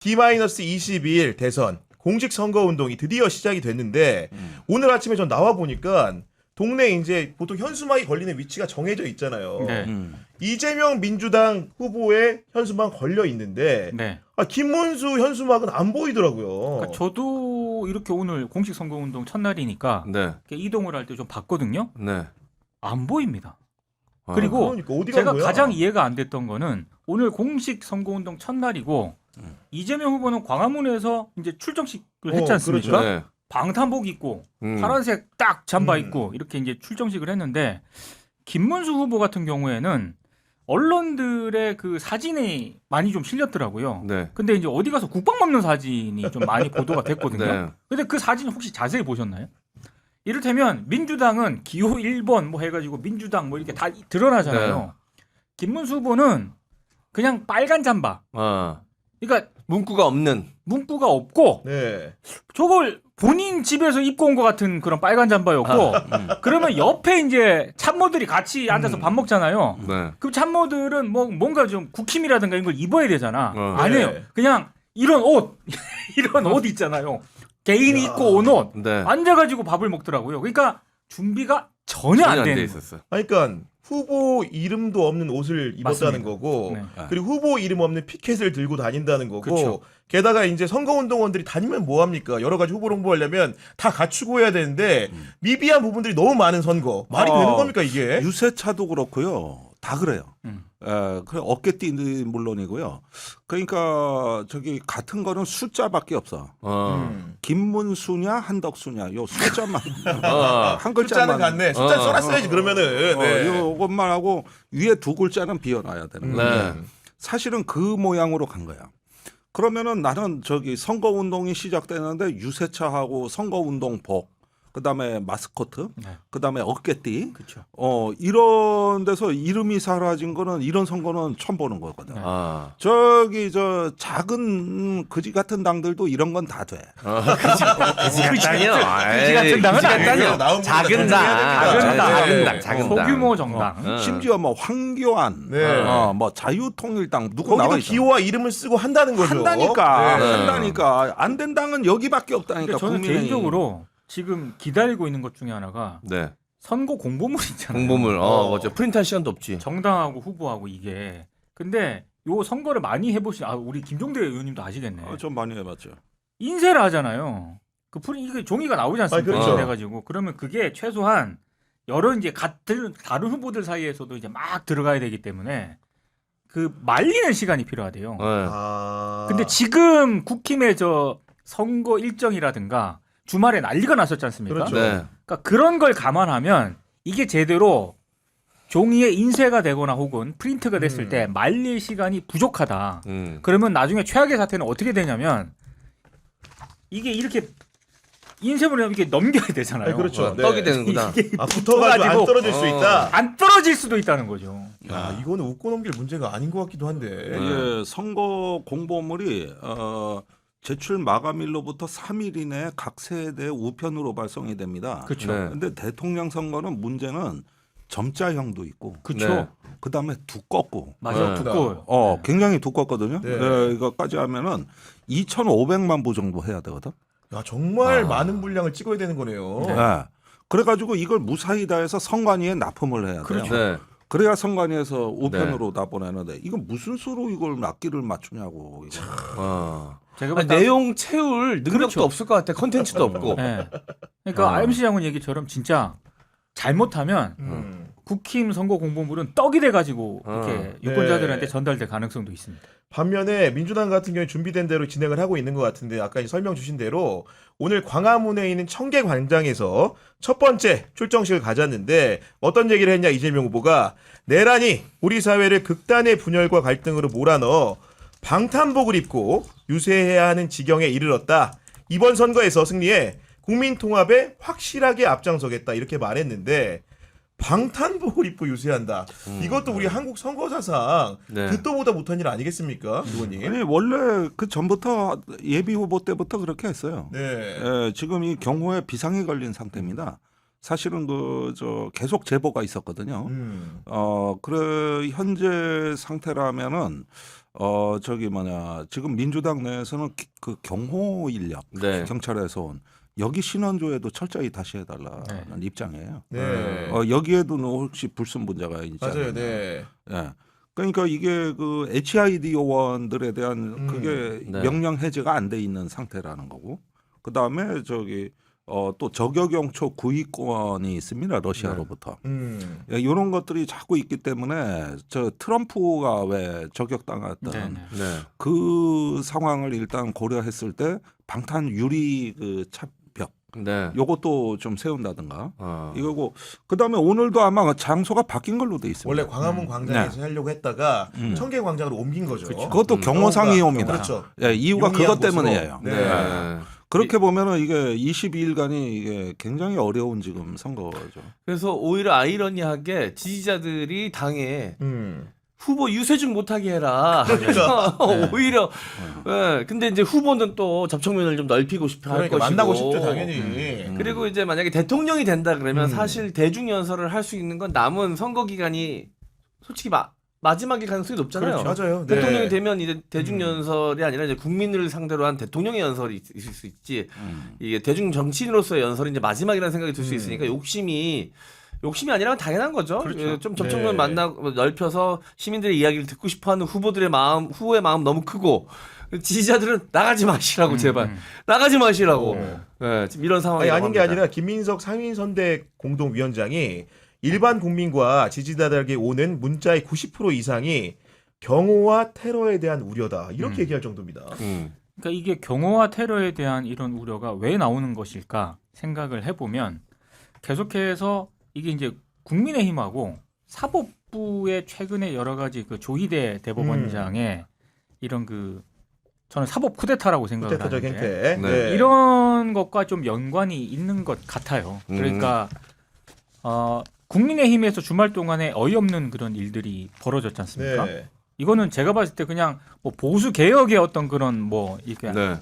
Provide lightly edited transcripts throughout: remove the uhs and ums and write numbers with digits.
D-22일 대선 공식 선거 운동이 드디어 시작이 됐는데 오늘 아침에 전 나와 보니까 동네 이제 보통 현수막이 걸리는 위치가 정해져 있잖아요. 네. 이재명 민주당 후보의 현수막 걸려 있는데 네. 김문수 현수막은 안 보이더라고요. 그러니까 저도 이렇게 오늘 공식 선거운동 첫날이니까 네. 이렇게 이동을 할 때 좀 봤거든요. 네. 안 보입니다. 아, 그리고 그러니까 어디 간 제가 거야? 가장 이해가 안 됐던 거는 오늘 공식 선거운동 첫날이고 이재명 후보는 광화문에서 이제 출정식을 했지 않습니까? 그렇죠. 네. 방탄복 입고 파란색 딱 잠바 입고 이렇게 이제 출정식을 했는데 김문수 후보 같은 경우에는 언론들의 그 사진이 많이 좀 실렸더라고요. 네. 근데 이제 어디 가서 국방 먹는 사진이 좀 많이 보도가 됐거든요. 네. 근데 그 사진 혹시 자세히 보셨나요? 이를테면 민주당은 기호 1번 뭐 해가지고 민주당 뭐 이렇게 다 드러나잖아요. 네. 김문수 후보는 그냥 빨간 잠바. 아. 그러니까 문구가 없는. 문구가 없고 네. 저걸 본인 집에서 입고 온 것 같은 그런 빨간 잠바였고 그러면 옆에 이제 참모들이 같이 앉아서 밥 먹잖아요. 네. 그 참모들은 뭐 뭔가 좀 국힘이라든가 이런 걸 입어야 되잖아. 안 해요. 네. 그냥 이런 옷 이런 옷 있잖아요. 개인이 입고 온 옷 네. 앉아가지고 밥을 먹더라고요. 그러니까 준비가 전혀 안 돼 되는 있었어. 그러니까 후보 이름도 없는 옷을 입었다는 맞습니다. 거고 네. 그리고 후보 이름 없는 피켓을 들고 다닌다는 거고 그쵸. 게다가 이제 선거운동원들이 다니면 뭐합니까? 여러 가지 후보를 홍보하려면 다 갖추고 해야 되는데 미비한 부분들이 너무 많은 선거. 말이 되는 겁니까 이게? 유세차도 그렇고요. 다 그래요. 그래 어깨띠는 물론이고요. 그러니까 저기 같은 거는 숫자밖에 없어. 김문수냐 한덕수냐 요 숫자만 한 숫자는 글자만 같네. 숫자 써놨어야지 그러면은. 네. 요것만 하고 위에 두 글자는 비워놔야 되는 거예요. 네. 사실은 그 모양으로 간 거야. 그러면은 나는 저기 선거 운동이 시작되는데 유세차하고 선거 운동복, 그다음에 마스코트, 네. 그다음에 어깨띠, 그렇죠. 이런 데서 이름이 사라진 거는 이런 선거는 처음 보는 거거든. 네. 아. 저기 저 작은 그지 같은 당들도 이런 건 다 돼. 그지 같다뇨. 그지 같은 당은 아니고요. 나온 작은 분들 당. 작은 당. 작은 당. 소규모 정당. 심지어 뭐 황교안, 네. 뭐 자유통일당 누구 거기도 나와 있어. 기호와 이름을 쓰고 한다는 거죠. 한다니까, 네. 한다니까. 안 된 당은 여기밖에 없다니까. 그러니까 저는 국민의힘. 개인적으로 지금 기다리고 있는 것 중에 하나가 네. 선거 공보물 있잖아요. 공보물. 맞아. 프린트할 시간도 없지. 정당하고 후보하고 이게. 근데 요 선거를 많이 해보신 우리 김종대 의원님도 아시겠네. 좀 많이 해봤죠. 인쇄를 하잖아요. 그 이게 종이가 나오지 않습니까? 그렇죠. 인쇄해가지고 그러면 그게 최소한 여러 이제 같은 다른 후보들 사이에서도 이제 막 들어가야 되기 때문에 그 말리는 시간이 필요하대요. 네. 근데 지금 국힘의 저 선거 일정이라든가 주말에 난리가 났었지 않습니까? 그렇죠. 네. 그러니까 그런 걸 감안하면 이게 제대로 종이에 인쇄가 되거나 혹은 프린트가 됐을 때 말릴 시간이 부족하다. 그러면 나중에 최악의 사태는 어떻게 되냐면 이게 이렇게 인쇄물을 이렇게 넘겨야 되잖아요. 그렇죠. 네. 떡이 되는구나. 이게 붙어가지고 안 떨어질 수 있다. 안 떨어질 수도 있다는 거죠. 야, 이거는 웃고 넘길 문제가 아닌 것 같기도 한데. 이게 선거 공보물이 제출 마감일로부터 3일 이내에 각 세대 우편으로 발송이 됩니다. 그렇죠. 네. 근데 대통령 선거는 문제는 점자형도 있고, 그렇죠. 네. 그다음에 두껍고, 맞아요. 네. 두꺼워요. 굉장히 두껍거든요. 네. 이거까지 하면은 2,500만 부 정도 해야 되거든. 야, 정말 많은 분량을 찍어야 되는 거네요. 네. 그래가지고 이걸 무사히 다 해서 선관위에 납품을 해야 돼요. 그렇죠. 네. 그래야 선관위에서 우편으로 다 보내는데 이건 무슨 수로 이걸 납기를 맞추냐고. 이거. 제가 아니, 봤을 때 내용 채울 능력도 그렇죠. 없을 것 같아. 컨텐츠도 없고. 네. 그러니까 MC 장군 얘기처럼 진짜 잘못하면 국힘 선거 공보물은 떡이 돼가지고 이렇게 유권자들한테 네. 전달될 가능성도 있습니다. 반면에 민주당 같은 경우에 준비된 대로 진행을 하고 있는 것 같은데 아까 설명 주신 대로 오늘 광화문에 있는 청계광장에서 첫 번째 출정식을 가졌는데 어떤 얘기를 했냐 이재명 후보가 내란이 우리 사회를 극단의 분열과 갈등으로 몰아넣어 방탄복을 입고 유세해야 하는 지경에 이르렀다. 이번 선거에서 승리해 국민 통합에 확실하게 앞장서겠다 이렇게 말했는데 방탄복을 입고 유세한다. 이것도 우리 한국 선거사상 네. 듣도 보다 못한 일 아니겠습니까, 의원님? 아니 원래 그 전부터 예비 후보 때부터 그렇게 했어요. 네. 지금 이 경호에 비상이 걸린 상태입니다. 사실은 계속 제보가 있었거든요. 그래 현재 상태라면은 지금 민주당 내에서는 그 경호 인력 네. 경찰에서 온 여기 신원조회도 철저히 다시 해달라는 입장이에요. 네. 여기에도 혹시 불순 분자가 있지 맞아요. 않느냐. 네. 예. 그러니까 이게 그 HID 요원들에 대한 그게 네. 명령 해제가 안 돼 있는 상태라는 거고, 그 다음에 또 저격용초 구입권이 있습니다, 러시아로부터. 예, 이런 것들이 자꾸 있기 때문에 저 트럼프가 왜 저격당했던 네, 네. 네. 그 상황을 일단 고려했을 때 방탄 유리 그 차벽 네. 요것도 좀 세운다든가 어. 이거고, 그다음에 오늘도 아마 장소가 바뀐 걸로 돼 있습니다. 원래 광화문 광장에서 하려고 했다가 청계 광장으로 옮긴 거죠. 그것도 경호상이옵니다. 그렇죠. 예, 이유가 용이한 그것 곳으로. 때문이에요. 네. 네. 그렇게 보면은 이게 22일간이 이게 굉장히 어려운 지금 선거죠. 그래서 오히려 아이러니하게 지지자들이 당에 후보 유세중 못하게 해라. 그러니까. 오히려. 예. 근데 이제 후보는 또 접촉면을 좀 넓히고 싶어 할 그러니까 것이고. 만나고 싶죠, 당연히. 그리고 이제 만약에 대통령이 된다 그러면 사실 대중 연설을 할 수 있는 건 남은 선거 기간이 솔직히 마지막일 가능성이 높잖아요. 그렇죠. 맞아요. 네. 대통령이 되면 이제 대중 연설이 아니라 이제 국민을 상대로 한 대통령의 연설이 있을 수 있지. 이게 대중 정치인으로서의 연설이 이제 마지막이라는 생각이 들 수 있으니까 욕심이 아니라 당연한 거죠. 그렇죠. 예, 좀 접촉면 네. 넓혀서 시민들의 이야기를 듣고 싶어하는 후보의 마음 너무 크고 지지자들은 나가지 마시라고 제발 나가지 마시라고. 예, 지금 이런 상황이 아닌 게 아니라 김민석 상임선대 공동위원장이 일반 국민과 지지자들에게 오는 문자의 90% 이상이 경호와 테러에 대한 우려다. 이렇게 얘기할 정도입니다. 그러니까 이게 경호와 테러에 대한 이런 우려가 왜 나오는 것일까 생각을 해보면 계속해서 이게 이제 국민의힘하고 사법부의 최근에 여러 가지 그 조희대 대법원장의 이런 그 저는 사법 쿠데타라고 생각을 쿠데타적 하는데 행태. 네. 네. 이런 것과 좀 연관이 있는 것 같아요. 그러니까 국민의힘에서 주말 동안에 어이없는 그런 일들이 벌어졌지 않습니까? 네. 이거는 제가 봤을 때 그냥 뭐 보수 개혁의 어떤 그런 뭐 이게 네.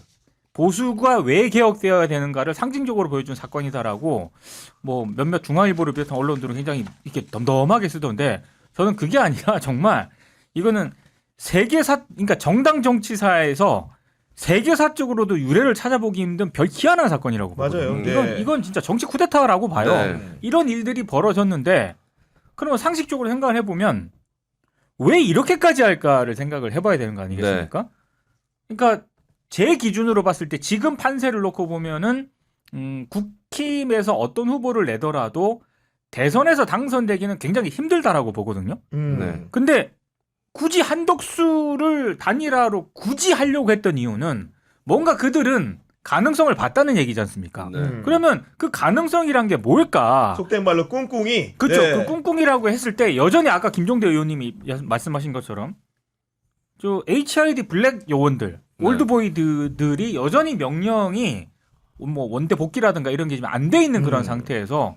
보수가 왜 개혁되어야 되는가를 상징적으로 보여준 사건이다라고 뭐 몇몇 중앙일보를 비롯한 언론들은 굉장히 이렇게 덤덤하게 쓰던데 저는 그게 아니라 정말 이거는 그러니까 정당 정치사에서 세계사적으로도 유례를 찾아보기 힘든 별 희한한 사건이라고 맞아요. 보거든요. 네. 이건 진짜 정치 쿠데타라고 봐요. 네. 이런 일들이 벌어졌는데 그러면 상식적으로 생각을 해보면 왜 이렇게까지 할까를 생각을 해봐야 되는 거 아니겠습니까? 그러니까 제 기준으로 봤을 때 지금 판세를 놓고 보면은 국힘에서 어떤 후보를 내더라도 대선에서 당선되기는 굉장히 힘들다라고 보거든요. 네. 근데 굳이 한덕수를 단일화로 굳이 하려고 했던 이유는 뭔가 그들은 가능성을 봤다는 얘기지 않습니까? 네. 그러면 그 가능성이란 게 뭘까? 속된 말로 꿍꿍이. 그렇죠. 네. 그 꿍꿍이라고 했을 때 여전히 아까 김종대 의원님이 말씀하신 것처럼 저 HID 블랙 요원들, 네. 올드보이들이 여전히 명령이 뭐 원대 복귀라든가 이런 게 좀 안 돼 있는 그런 상태에서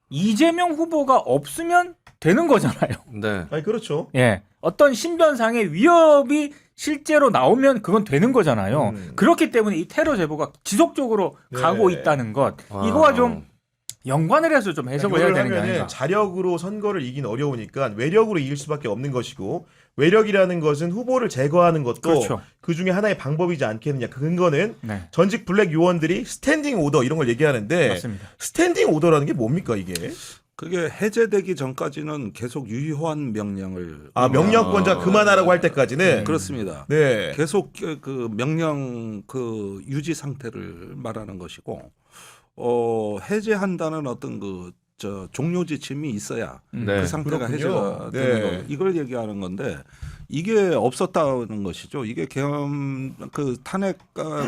이재명 후보가 없으면 되는 거잖아요. 네. 아니 그렇죠. 예. 어떤 신변상의 위협이 실제로 나오면 그건 되는 거잖아요. 그렇기 때문에 이 테러 제보가 지속적으로 네. 가고 있다는 것. 아. 이거와 좀 연관을 해서 좀 해석을 해야 되는 게 하면은 아닌가. 자력으로 선거를 이기긴 어려우니까 외력으로 이길 수밖에 없는 것이고 외력이라는 것은 후보를 제거하는 것도 그렇죠. 그 중에 하나의 방법이지 않겠느냐. 그 근거는 네. 전직 블랙 요원들이 스탠딩 오더 이런 걸 얘기하는데 맞습니다. 스탠딩 오더라는 게 뭡니까 이게? 그게 해제되기 전까지는 계속 유효한 명령을 명령권자 그만하라고 할 때까지는 그렇습니다. 네. 계속 그 명령 그 유지 상태를 말하는 것이고 해제한다는 어떤 종료 지침이 있어야 네. 그 상태가 그렇군요. 해제가 네. 되는 거. 이걸 얘기하는 건데 이게 없었다는 것이죠. 이게 계엄 그 탄핵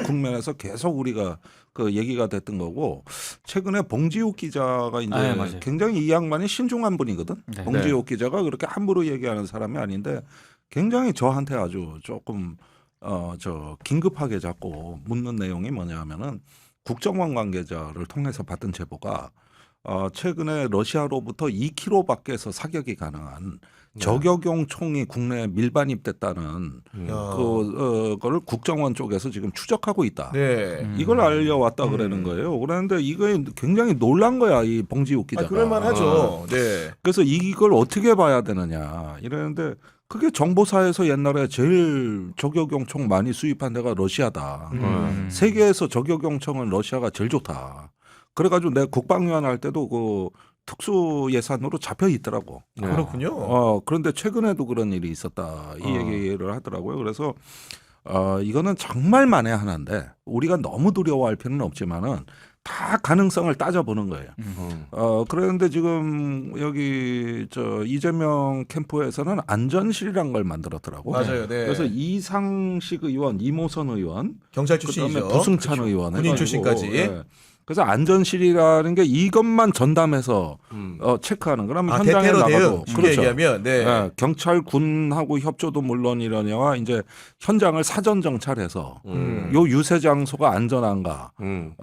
국면에서 계속 우리가 그 얘기가 됐던 거고 최근에 봉지욱 기자가 이제 맞아요. 굉장히 이 양반이 신중한 분이거든. 네. 봉지욱 기자가 그렇게 함부로 얘기하는 사람이 아닌데 굉장히 저한테 아주 조금 긴급하게 자꾸 묻는 내용이 뭐냐면은 국정원 관계자를 통해서 받은 제보가 최근에 러시아로부터 2km 밖에서 사격이 가능한 저격용 총이 국내에 밀반입됐다는 그거를 국정원 쪽에서 지금 추적하고 있다. 네. 이걸 알려왔다 그러는 거예요. 그런데 이게 굉장히 놀란 거야 이 봉지욱 기자가. 그럴만하죠. 네. 그래서 이걸 어떻게 봐야 되느냐 이러는데 그게 정보사에서 옛날에 제일 저격용총 많이 수입한 데가 러시아다. 세계에서 저격용총은 러시아가 제일 좋다. 그래가지고 내가 국방위원 할 때도 그 특수 예산으로 잡혀 있더라고. 그렇군요. 그런데 최근에도 그런 일이 있었다. 이 얘기를 하더라고요. 그래서 이거는 정말 만에 하나인데 우리가 너무 두려워할 필요는 없지만은 다 가능성을 따져보는 거예요. 그런데 지금 여기 저 이재명 캠프에서는 안전실이란 걸 만들었더라고. 맞아요. 네. 그래서 이상식 의원, 이모선 의원, 경찰 그다음에 출신이죠. 부승찬 의원, 군인 해가지고, 출신까지. 예. 그래서 안전실이라는 게 이것만 전담해서 체크하는 거라면 현장에 대테러 나가도 대응 쉽게 얘기하면 네. 예, 경찰 군하고 협조도 물론이려니와 이제 현장을 사전 정찰해서 요 유세 장소가 안전한가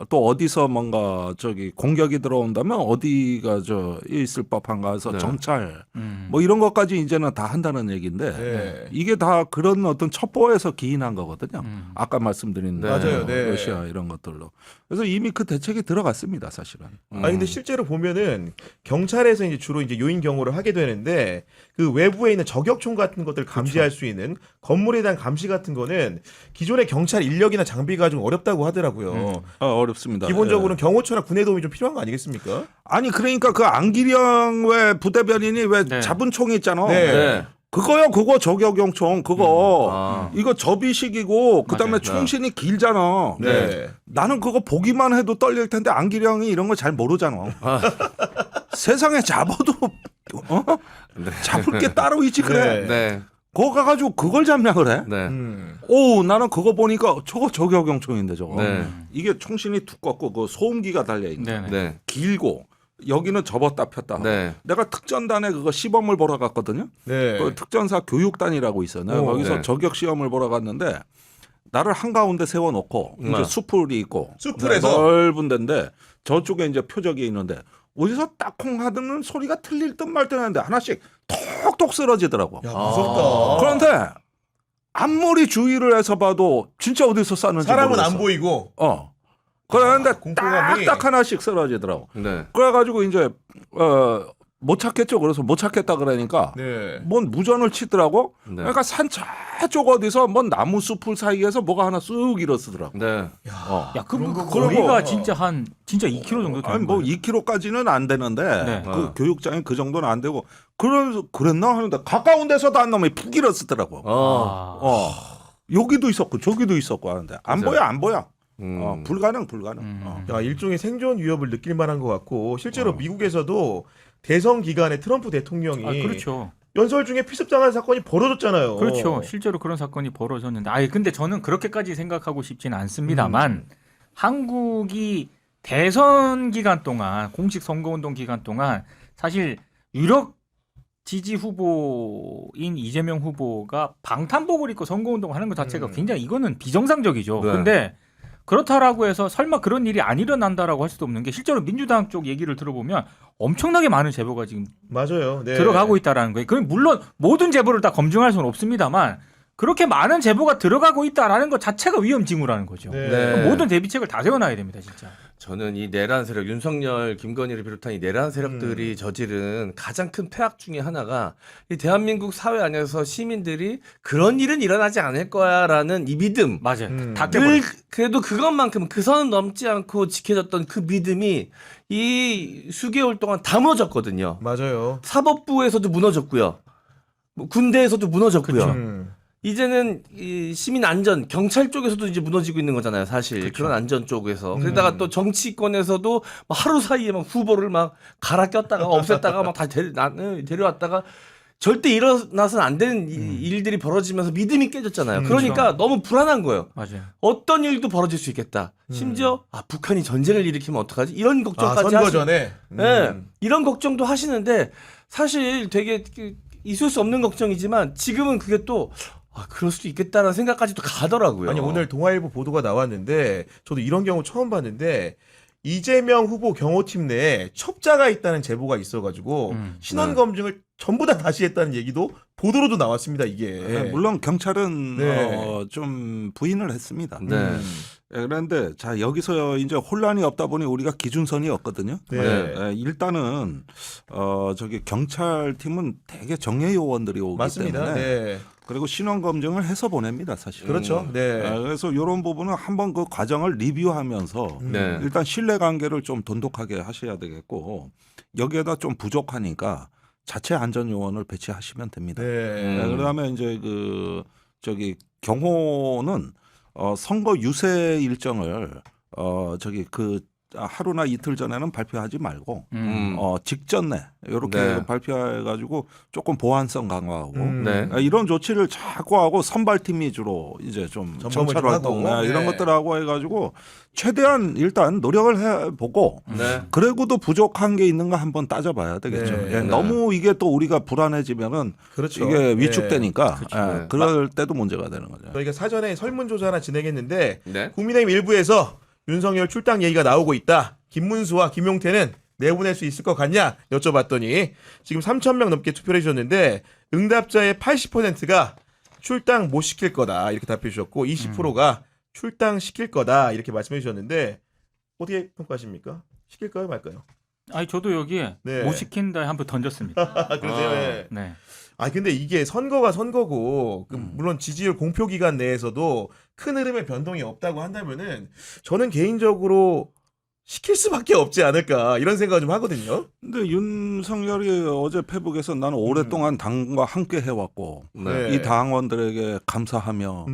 또 어디서 뭔가 저기 공격이 들어온다면 어디가 저 있을 법한가 해서 네. 정찰 뭐 이런 것까지 이제는 다 한다는 얘기인데 네. 이게 다 그런 어떤 첩보에서 기인한 거거든요. 아까 말씀드린 네. 맞아요. 네. 러시아 이런 것들로. 그래서 이미 그 대책이 들어갔습니다, 사실은. 아니 근데 실제로 보면은 경찰에서 이제 주로 이제 요인 경호를 하게 되는데 그 외부에 있는 저격총 같은 것들 감지할 수 있는 건물에 대한 감시 같은 거는 기존의 경찰 인력이나 장비가 좀 어렵다고 하더라고요. 어렵습니다. 기본적으로는 경호처나 군의 도움이 좀 필요한 거 아니겠습니까? 아니 그러니까 그 안기령 왜 부대변인이 왜 네. 잡은 총이 있잖아. 네. 네. 그거요, 그거 저격용총 그거. 이거 접이식이고 그다음에 맞아요. 총신이 길잖아. 네. 나는 그거 보기만 해도 떨릴 텐데 안기령이 이런 거 잘 모르잖아. 세상에 잡아도 잡을 게 따로 있지 그래. 네. 네. 그거 가가지고 그걸 잡냐 그래? 네. 오, 나는 그거 보니까 저거 저격용총인데 저거. 네. 이게 총신이 두껍고 그 소음기가 달려 있는. 네네. 네. 길고 여기는 접었다 폈다 하고. 네. 내가 특전단에 그거 시범을 보러 갔거든요. 네. 그 특전사 교육단이라고 있어요. 내가 오, 거기서 네. 저격 시험을 보러 갔는데 나를 한가운데 세워놓고 이제 숲풀이 있고 숲풀에서? 넓은 데인데 저쪽에 이제 표적이 있는데 어디서 딱콩 하는 소리가 틀릴 듯 말 듯 하는데 하나씩 톡톡 쓰러지더라고. 야 무섭다. 그런데 앞머리 주의를 해서 봐도 진짜 어디서 쐈는지 사람은 모르겠어. 안 보이고. 그런데 공포감이. 딱딱 하나씩 쓰러지더라고. 네. 그래가지고 이제 못 찾겠죠. 그래서 못 찾겠다 그러니까 네. 뭔 무전을 치더라고. 네. 그러니까 산 저쪽 어디서 뭔 나무 숲풀 사이에서 뭐가 하나 쑥 일어서더라고. 네. 야, 그런 거 거리가 그러고. 진짜 한 2km 정도 되는 아니 뭐 거예요. 2km까지는 안 되는데 네. 그 교육장이 그 정도는 안 되고 그랬나 하는데 가까운 데서도 한 놈이 푹 일어서더라고. 여기도 있었고 저기도 있었고 하는데 안 맞아요. 보여 안 보여. 음. 불가능. 야 일종의 생존 위협을 느낄 만한 것 같고 실제로 미국에서도 대선 기간에 트럼프 대통령이 아, 그렇죠. 연설 중에 피습당한 사건이 벌어졌잖아요. 그렇죠. 실제로 그런 사건이 벌어졌는데, 근데 저는 그렇게까지 생각하고 싶지는 않습니다만, 한국이 대선 기간 동안, 공식 선거운동 기간 동안, 사실 유력 지지 후보인 이재명 후보가 방탄복을 입고 선거운동을 하는 것 자체가 굉장히 이거는 비정상적이죠. 네. 근데 그렇다라고 해서 설마 그런 일이 안 일어난다라고 할 수도 없는 게 실제로 민주당 쪽 얘기를 들어보면 엄청나게 많은 제보가 지금 맞아요. 네. 들어가고 있다라는 거예요. 그럼 물론 모든 제보를 다 검증할 수는 없습니다만 그렇게 많은 제보가 들어가고 있다라는 것 자체가 위험 징후라는 거죠. 네. 그럼 모든 대비책을 다 세워놔야 됩니다, 진짜. 저는 이 내란 세력, 윤석열, 김건희를 비롯한 이 내란 세력들이 저지른 가장 큰 폐악 중에 하나가 이 대한민국 사회 안에서 시민들이 그런 일은 일어나지 않을 거야라는 이 믿음. 맞아요. 다 늘 깨버려. 그래도 그것만큼 그 선은 넘지 않고 지켜졌던 그 믿음이 이 수개월 동안 다 무너졌거든요. 맞아요. 사법부에서도 무너졌고요. 뭐 군대에서도 무너졌고요. 음. 이제는 이 시민 안전, 경찰 쪽에서도 이제 무너지고 있는 거잖아요, 사실. 그런 안전 쪽에서. 그러다가 또 정치권에서도 막 하루 사이에 막 후보를 막 갈아 꼈다가 없앴다가 막 다 데려왔다가 절대 일어나서는 안 되는 일들이 벌어지면서 믿음이 깨졌잖아요. 그러니까 너무 불안한 거예요. 맞아요. 어떤 일도 벌어질 수 있겠다. 심지어 북한이 전쟁을 일으키면 어떡하지? 이런 걱정까지 선거 전에. 네, 이런 걱정도 하시는데 사실 되게 있을 수 없는 걱정이지만 지금은 그게 또 그럴 수도 있겠다라는 생각까지도 가더라고요. 아니 오늘 동아일보 보도가 나왔는데 저도 이런 경우 처음 봤는데 이재명 후보 경호팀 내에 첩자가 있다는 제보가 있어가지고 신원 검증을 전부 다 다시 했다는 얘기도 보도로도 나왔습니다. 이게 물론 경찰은 네. 좀 부인을 했습니다. 네. 그런데 자 여기서 이제 혼란이 없다 보니 우리가 기준선이 없거든요. 네. 일단은 저기 경찰팀은 대개 정예 요원들이 오기 맞습니다. 때문에 네. 그리고 신원 검증을 해서 보냅니다, 사실. 그렇죠. 네. 그래서 이런 부분은 한번 그 과정을 리뷰하면서 네. 일단 신뢰 관계를 좀 돈독하게 하셔야 되겠고 여기에다 좀 부족하니까 자체 안전 요원을 배치하시면 됩니다. 네. 그다음에 이제 그 저기 경호는 선거 유세 일정을 저기 그 하루나 이틀 전에는 발표하지 말고 직전에 이렇게 네. 발표해가지고 조금 보안성 강화하고 네. 이런 조치를 자꾸 하고 선발팀 위주로 이제 좀 점검을 정찰 좀 활동 하고. 이런 네. 것들하고 해가지고 최대한 일단 노력을 해보고 네. 그래고도 부족한 게 있는가 한번 따져봐야 되겠죠. 네. 예, 너무 이게 또 우리가 불안해지면은 그렇죠. 이게 네. 위축되니까 네. 그럴 때도 문제가 되는 거죠. 저희가 사전에 설문조사 하나 진행했는데 네. 국민의힘 일부에서 윤석열 출당 얘기가 나오고 있다. 김문수와 김용태는 내보낼 수 있을 것 같냐 여쭤봤더니 지금 3,000명 넘게 투표를 해주셨는데 응답자의 80%가 출당 못 시킬 거다 이렇게 답해 주셨고 20%가 출당 시킬 거다 이렇게 말씀해 주셨는데 어떻게 평가하십니까? 시킬까요 말까요? 아니 저도 여기에 네. 못 시킨다 한번 던졌습니다. 그러세요. 네. 네. 아 근데 이게 선거가 선거고 물론 지지율 공표 기간 내에서도 큰 흐름의 변동이 없다고 한다면은 저는 개인적으로 시킬 수밖에 없지 않을까 이런 생각을 좀 하거든요. 근데 윤석열이 어제 페북에서 나는 오랫동안 당과 함께 해왔고 네. 이 당원들에게 감사하며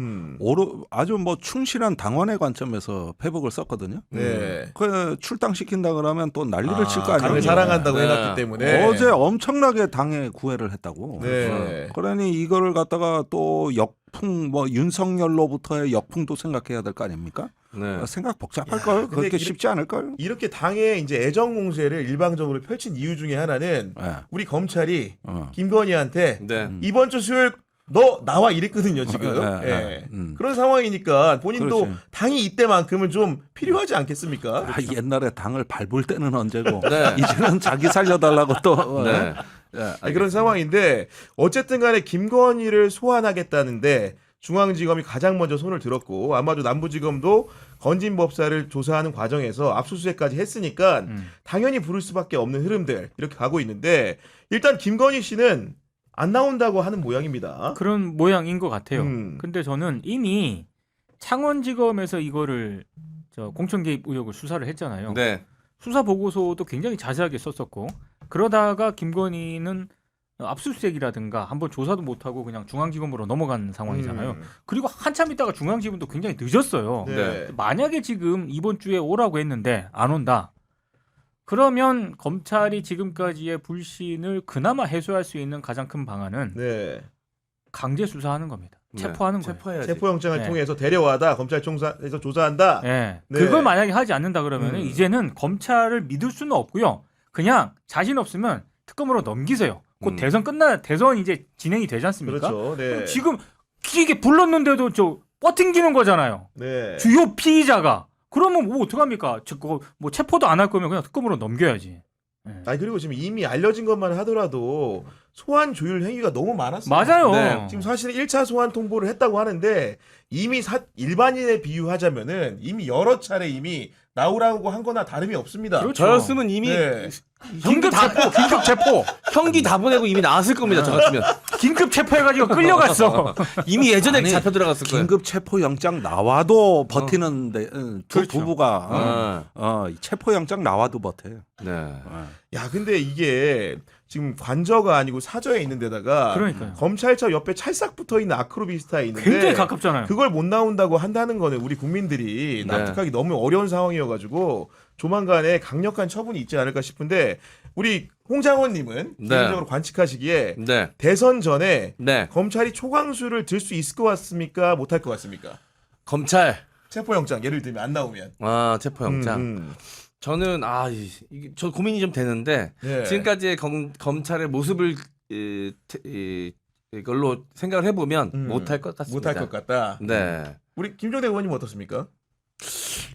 아주 뭐 충실한 당원의 관점에서 페북을 썼거든요. 네. 그 출당시킨다 그러면 또 난리를 칠 거 당을 아니에요. 사랑한다고 네. 해놨기 때문에 어제 엄청나게 당에 구애를 했다고. 네. 그러니 이거를 갖다가 또 역풍 뭐 윤석열로부터의 역풍도 생각해야 될 거 아닙니까? 네. 생각 복잡할 걸 근데 그렇게 쉽지 않을 걸. 이렇게 당의 이제 애정 공세를 일방적으로 펼친 이유 중에 하나는 네. 우리 검찰이 어. 김건희한테 네. 이번 주 수요일 너 나와 이랬거든요 지금. 네, 예. 네. 그런 상황이니까 본인도 그렇지. 당이 이때만큼은 좀 필요하지 않겠습니까? 옛날에 당을 밟을 때는 언제고 네. 이제는 자기 살려달라고 또. 네. 그런 상황인데 어쨌든 간에 김건희를 소환하겠다는데 중앙지검이 가장 먼저 손을 들었고 아마도 남부지검도 건진 법사를 조사하는 과정에서 압수수색까지 했으니까 당연히 부를 수밖에 없는 흐름들 이렇게 가고 있는데 일단 김건희 씨는 안 나온다고 하는 모양입니다. 그런 모양인 것 같아요. 음. 근데 저는 이미 창원지검에서 이거를 공천 개입 의혹을 수사를 했잖아요. 네. 수사 보고서도 굉장히 자세하게 썼었고 그러다가 김건희는 압수수색이라든가 한번 조사도 못하고 그냥 중앙지검으로 넘어간 상황이잖아요. 그리고 한참 있다가 중앙지검도 굉장히 늦었어요. 네. 만약에 지금 이번 주에 오라고 했는데 안 온다. 그러면 검찰이 지금까지의 불신을 그나마 해소할 수 있는 가장 큰 방안은 네. 강제 수사하는 겁니다. 네. 체포하는 거예요. 체포해야지. 체포영장을 네. 통해서 데려와다 검찰총장에서 조사한다. 네. 네. 그걸 만약에 하지 않는다 그러면 음. 이제는 검찰을 믿을 수는 없고요. 그냥 자신 없으면 특검으로 넘기세요. 곧 대선 이제 진행이 되지 않습니까? 그렇죠. 네. 지금 이게 불렀는데도 뻗팅기는 거잖아요. 네. 주요 피의자가. 그러면 뭐 어떡합니까? 뭐 체포도 안 할 거면 그냥 특검으로 넘겨야지. 네. 아니 그리고 지금 이미 알려진 것만 하더라도 소환 조율 행위가 너무 많았어요. 맞아요. 네. 지금 사실은 1차 소환 통보를 했다고 하는데 이미 일반인에 비유하자면은 이미 여러 차례 이미 나오라고 한 거나 다름이 없습니다. 그렇죠. 저였으면 이미 네. 긴급 체포. 형기 다 보내고 이미 나왔을 겁니다. 저 같으면 긴급 체포해가지고 끌려갔어. 이미 예전에 아니, 잡혀 들어갔을 거예요. 긴급 체포 영장 나와도 버티는데 두 그렇죠. 부부가 체포 영장 나와도 버텨요. 네. 야 근데 이게 지금 관저가 아니고 사저에 있는 데다가 그러니까요. 검찰차 옆에 찰싹 붙어 있는 아크로비스타에 있는데 굉장히 가깝잖아요. 그걸 못 나온다고 한다는 거는 우리 국민들이 네. 납득하기 너무 어려운 상황이어가지고 조만간에 강력한 처분이 있지 않을까 싶은데 우리 홍장원님은 네. 개인적으로 관측하시기에 네. 대선 전에 네. 검찰이 초강수를 들 수 있을 것 같습니까? 못할 것 같습니까? 검찰. 체포영장 예를 들면 안 나오면 체포영장. 저는 이게 저 고민이 좀 되는데 네. 지금까지의 검찰의 모습을 이걸로 생각을 해보면 못할 것 같습니다. 못할 것 같다. 네. 우리 김종대 의원님 어떻습니까?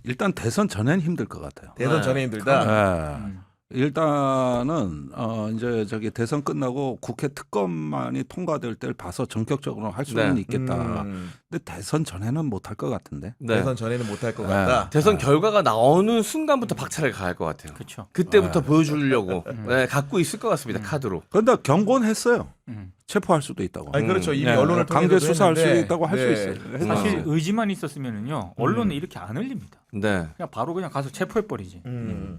일단 대선 전엔 힘들 것 같아요. 대선 네. 전에 힘들다. 예. 일단은 이제 저기 대선 끝나고 국회 특검만이 통과될 때를 봐서 전격적으로 할 수는 네. 있겠다. 근데 대선 전에는 못할 것 같은데. 네. 대선 전에는 못할 것 네. 같다. 대선 결과가 나오는 순간부터 박차를 가할 것 같아요. 그렇죠. 그때부터 보여주려고 갖고 있을 것 같습니다. 카드로. 그런데 경고는 했어요. 음. 체포할 수도 있다고. 아니 그렇죠. 이미 네. 언론을 강제 통해서도 수사할 수 했는데, 있다고 할 수 네. 있어요. 사실 의지만 있었으면은요 언론은 이렇게 안 흘립니다. 네. 그냥 바로 그냥 가서 체포해 버리지. 네.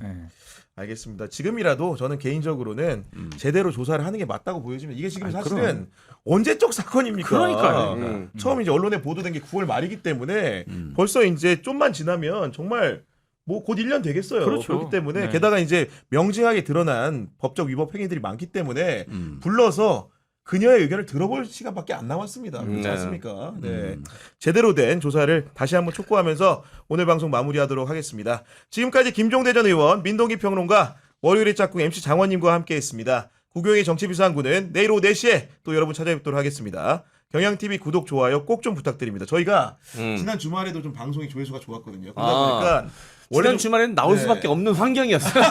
알겠습니다. 지금이라도 저는 개인적으로는 제대로 조사를 하는 게 맞다고 보여지면 이게 지금 사실은 언제적 사건입니까? 그러니까요. 처음 이제 언론에 보도된 게 9월 말이기 때문에 벌써 이제 좀만 지나면 정말 뭐 곧 1년 되겠어요. 그렇죠. 그렇기 때문에 네. 게다가 이제 명징하게 드러난 법적 위법 행위들이 많기 때문에 불러서 그녀의 의견을 들어볼 시간밖에 안 남았습니다. 그렇지 네. 않습니까? 네. 제대로 된 조사를 다시 한번 촉구하면서 오늘 방송 마무리하도록 하겠습니다. 지금까지 김종대 전 의원, 민동기 평론가, 월요일의 짝꿍 MC 장원님과 함께했습니다. 구경의 정치비상구는 내일 오후 4시에 또 여러분 찾아뵙도록 하겠습니다. 경향TV 구독, 좋아요 꼭 좀 부탁드립니다. 저희가 지난 주말에도 좀 방송이 조회수가 좋았거든요. 그러다 보니까 지난 주말에는 나올 네. 수밖에 없는 환경이었어요.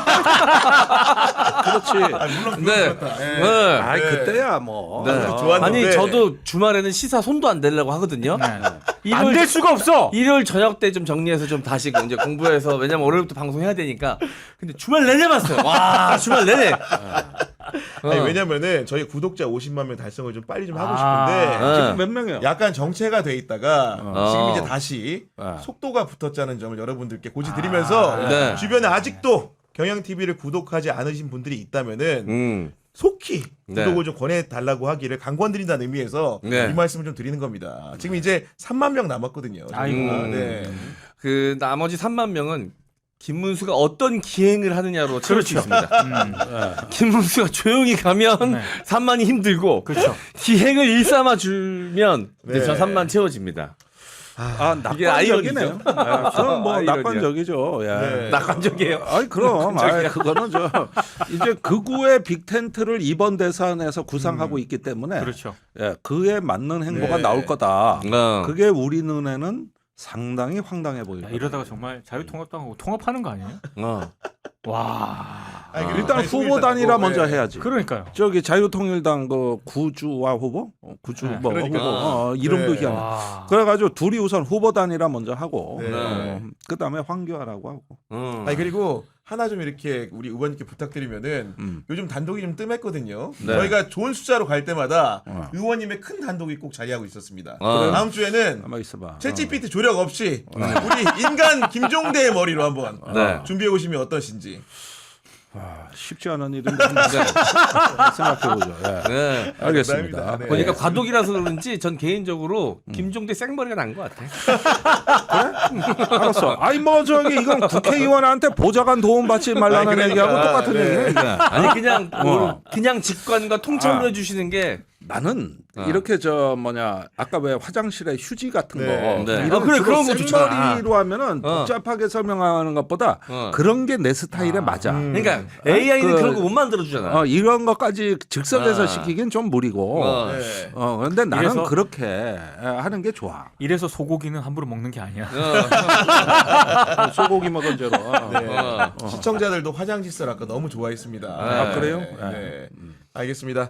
그렇지. 물론 네. 그렇다. 네. 아이 그때야 뭐. 네. 좋았는데. 아니 저도 주말에는 시사 손도 안 대려고 하거든요. 안 될 수가 없어. 일요일 저녁 때 좀 정리해서 좀 다시 이제 공부해서 왜냐면 월요일부터 방송해야 되니까. 근데 주말 내내 봤어요. 와 주말 내내. 아니, 왜냐면은 저희 구독자 50만 명 달성을 좀 빨리 좀 하고 아. 싶은데 지금 몇 명이요? 약간 정체가 돼 있다가 지금 이제 다시 어. 속도가 붙었다는 점을 여러분들께 고지드리면서 네. 주변에 아직도 경향TV를 구독하지 않으신 분들이 있다면은 속히 네. 구독을 좀 권해달라고 하기를 강권드린다는 의미에서 네. 이 말씀을 좀 드리는 겁니다. 지금 이제 3만 명 남았거든요. 아이고. 네. 그 나머지 3만 명은 김문수가 어떤 기행을 하느냐로 채울 수 있습니다. 김문수가 조용히 가면 네. 3만이 힘들고 그렇죠. 기행을 일삼아 주면 네. 저 3만 채워집니다. 낙관적이네요. 이게 아이러니죠. 그럼 뭐 아이러니야. 낙관적이죠. 예. 네. 낙관적이에요. 아이 그럼 그거는 이제 극우의 빅텐트를 이번 대선에서 구상하고 있기 때문에 그렇죠. 예, 그에 맞는 행보가 네. 나올 거다. 어. 그게 우리 눈에는 상당히 황당해 보입니다. 야, 이러다가 정말 자유통합당하고 통합하는 거 아니에요? 와. 아니, 그리고 일단 아니, 후보 단일화 네. 먼저 해야지. 그러니까요. 저기 자유통일당 그 구주와 후보, 구주 네, 뭐 그러니까. 후보 이름도 네. 희한해. 와. 그래가지고 둘이 우선 후보 단일화 먼저 하고, 네. 그다음에 황교안하고 하고. 아니 그리고 하나 좀 이렇게 우리 의원님께 부탁드리면은 요즘 단독이 좀 뜸했거든요. 네. 저희가 좋은 숫자로 갈 때마다 어. 의원님의 큰 단독이 꼭 자리하고 있었습니다. 어. 다음 주에는 가만 있어봐. 챗GPT 조력 없이 우리 인간 김종대의 머리로 한번 네. 준비해 오시면 어떠신지. 쉽지 않은 일인데 한번 생각해보죠. 예. 네. 알겠습니다. 감사합니다. 네. 보니까 과도기라서 그런지 전 개인적으로 김종대 생머리가 난 것 같아. 알았어. 아니 뭐 저기 이건 국회의원한테 보좌관 도움 받지 말라는 아니, 그러니까. 얘기하고 똑같은 네. 얘기예요. 이게. 아니 그냥 어. 그냥 직관과 통찰로 해주시는 게 나는 이렇게 아까 왜 화장실에 휴지 같은 네. 거 네. 이런 그래, 그런 거 좋잖아. 생머리로 하면은 복잡하게 설명하는 것보다 그런 게 내 스타일에 맞아. 그러니까 AI는 그런 거 못 만들어 주잖아. 이런 것까지 즉석에서 시키긴 좀 무리고. 네. 그런데 나는 이래서- 그렇게 하는 게 좋아. 이래서 소고기는 함부로 먹는 게 아니야. 소고기 먹은 죄로. 네. 시청자들도 화장실 썰 아까 너무 좋아했습니다. 아, 그래요? 네. 알겠습니다.